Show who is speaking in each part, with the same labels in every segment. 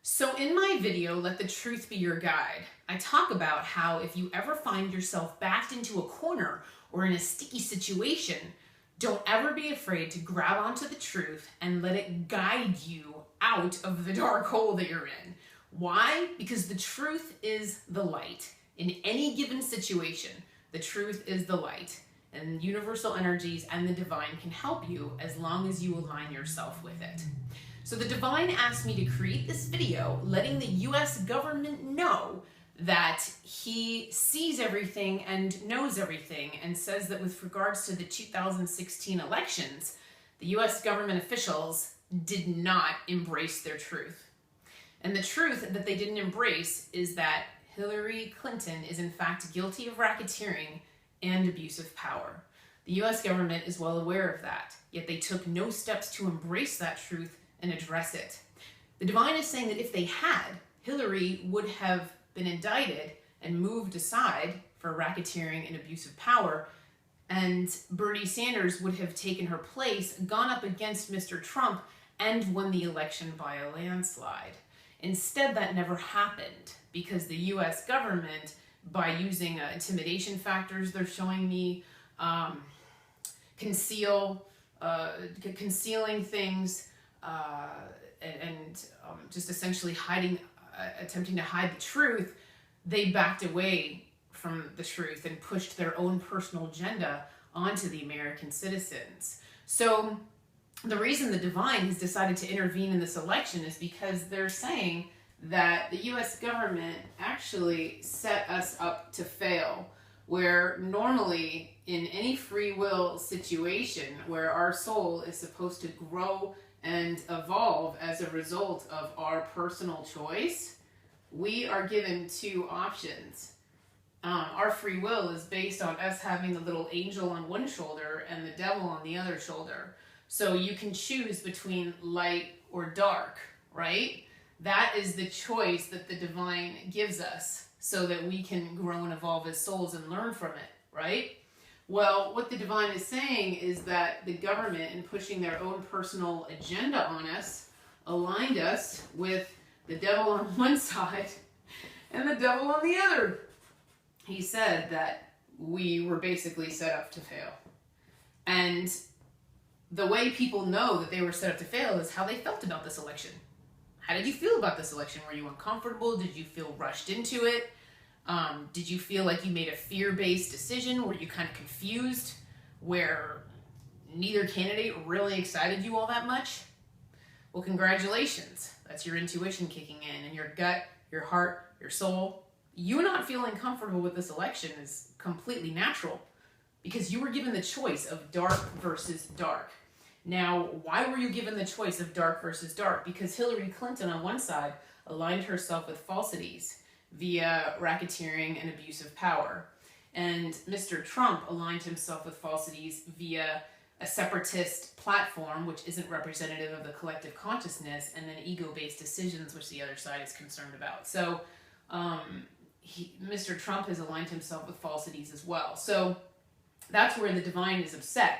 Speaker 1: So in my video, Let the Truth Be Your Guide, I talk about how if you ever find yourself backed into a corner or in a sticky situation, don't ever be afraid to grab onto the truth and let it guide you out of the dark hole that you're in. Why? Because the truth is the light. In any given situation, the truth is the light. And universal energies and the divine can help you as long as you align yourself with it. So the divine asked me to create this video letting the US government know that he sees everything and knows everything, and says that with regards to the 2016 elections, the US government officials did not embrace their truth. And the truth that they didn't embrace is that Hillary Clinton is in fact guilty of racketeering and abuse of power. The US government is well aware of that, yet they took no steps to embrace that truth and address it. The divine is saying that if they had, Hillary would have been indicted and moved aside for racketeering and abuse of power, and Bernie Sanders would have taken her place, gone up against Mr. Trump, and won the election by a landslide. Instead, that never happened because the US government, by using intimidation factors they're showing me, concealing things, and just essentially attempting to hide the truth, they backed away from the truth and pushed their own personal agenda onto the American citizens. So the reason the divine has decided to intervene in this election is because they're saying that the US government actually set us up to fail, where normally in any free will situation where our soul is supposed to grow and evolve as a result of our personal choice, we are given two options. Our free will is based on us having the little angel on one shoulder and the devil on the other shoulder. So you can choose between light or dark, right? That is the choice that the divine gives us so that we can grow and evolve as souls and learn from it, right? Well, what the divine is saying is that the government, in pushing their own personal agenda on us, aligned us with the devil on one side and the devil on the other. He said that we were basically set up to fail. And the way people know that they were set up to fail is how they felt about this election. How did you feel about this election? Were you uncomfortable? Did you feel rushed into it? Did you feel like you made a fear-based decision? Were you kind of confused where neither candidate really excited you all that much? Well, congratulations. That's your intuition kicking in, and your gut, your heart, your soul. You not feeling comfortable with this election is completely natural because you were given the choice of dark versus dark. Now, why were you given the choice of dark versus dark? Because Hillary Clinton on one side aligned herself with falsities via racketeering and abuse of power. And Mr. Trump aligned himself with falsities via a separatist platform, which isn't representative of the collective consciousness, and then ego-based decisions, which the other side is concerned about. So Mr. Trump has aligned himself with falsities as well. So that's where the divine is upset,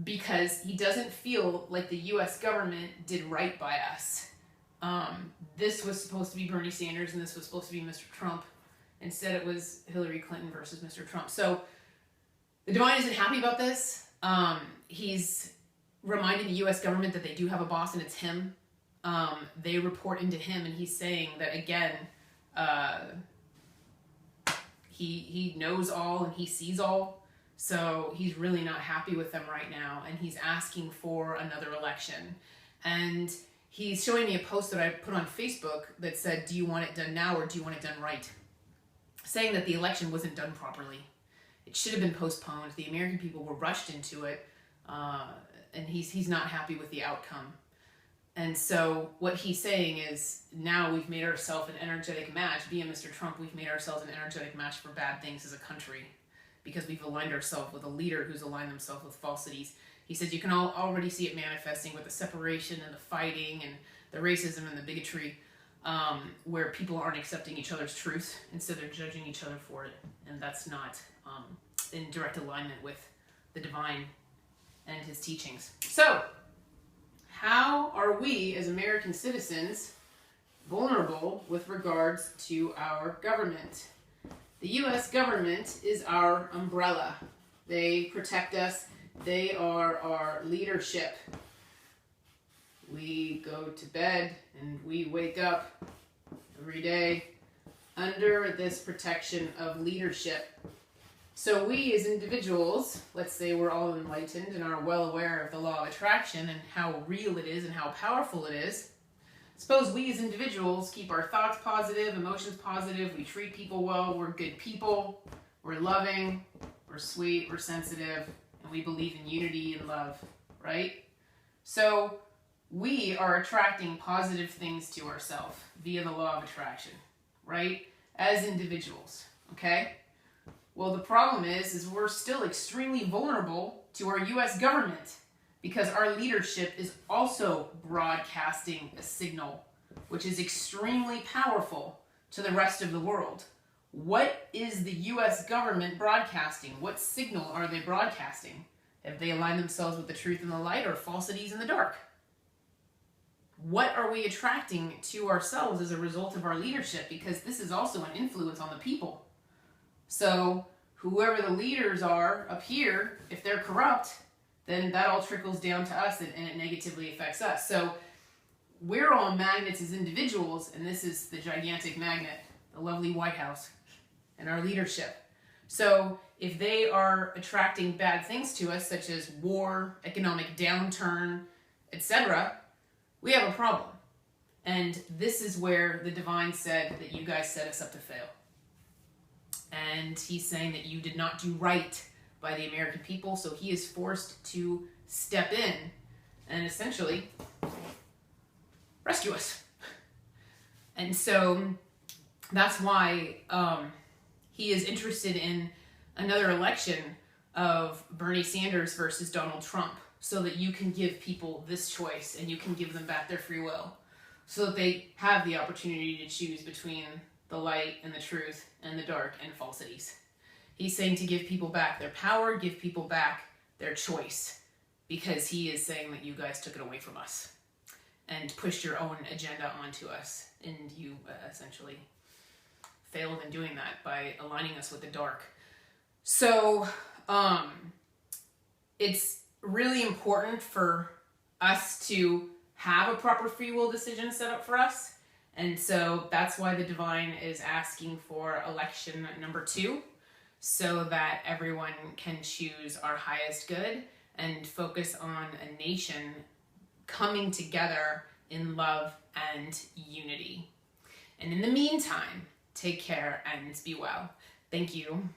Speaker 1: because he doesn't feel like the US government did right by us. This was supposed to be Bernie Sanders and this was supposed to be Mr. Trump. Instead, it was Hillary Clinton versus Mr. Trump. So the divine isn't happy about this. He's reminding the US government that they do have a boss, and it's him. They report into him, and he's saying that, again, he knows all and he sees all. So he's really not happy with them right now, and he's asking for another election. And he's showing me a post that I put on Facebook that said, do you want it done now or do you want it done right? Saying that the election wasn't done properly. It should have been postponed. The American people were rushed into it, and he's not happy with the outcome. And so what he's saying is, now we've made ourselves an energetic match. Via Mr. Trump, we've made ourselves an energetic match for bad things as a country, because we've aligned ourselves with a leader who's aligned themselves with falsities. He says you can already see it manifesting with the separation and the fighting and the racism and the bigotry, where people aren't accepting each other's truth. Instead, they're judging each other for it. And that's not in direct alignment with the divine and his teachings. So, how are we as American citizens vulnerable with regards to our government. The U.S. government is our umbrella. They protect us. They are our leadership. We go to bed and we wake up every day under this protection of leadership. So we as individuals, let's say we're all enlightened and are well aware of the law of attraction and how real it is and how powerful it is. Suppose we as individuals keep our thoughts positive, emotions positive, we treat people well, we're good people, we're loving, we're sweet, we're sensitive, and we believe in unity and love, right? So we are attracting positive things to ourselves via the law of attraction, right? As individuals, okay? Well, the problem is we're still extremely vulnerable to our U.S. government because our leadership is also broadcasting a signal which is extremely powerful to the rest of the world. What is the U.S. government broadcasting? What signal are they broadcasting? Have they aligned themselves with the truth and the light or falsities in the dark? What are we attracting to ourselves as a result of our leadership? Because this is also an influence on the people. So whoever the leaders are up here, if they're corrupt, then that all trickles down to us and it negatively affects us. So we're all magnets as individuals, and this is the gigantic magnet, the lovely White House, and our leadership. So if they are attracting bad things to us, such as war, economic downturn, etc., we have a problem. And this is where the divine said that you guys set us up to fail. And he's saying that you did not do right by the American people, so he is forced to step in and essentially rescue us. And so that's why he is interested in another election of Bernie Sanders versus Donald Trump, so that you can give people this choice and you can give them back their free will, so that they have the opportunity to choose between the light and the truth and the dark and falsities. He's saying to give people back their power, give people back their choice, because he is saying that you guys took it away from us and pushed your own agenda onto us, and you essentially failed in doing that by aligning us with the dark. So it's really important for us to have a proper free will decision set up for us. And so that's why the divine is asking for election number 2, so that everyone can choose our highest good and focus on a nation coming together in love and unity. And in the meantime, take care and be well. Thank you.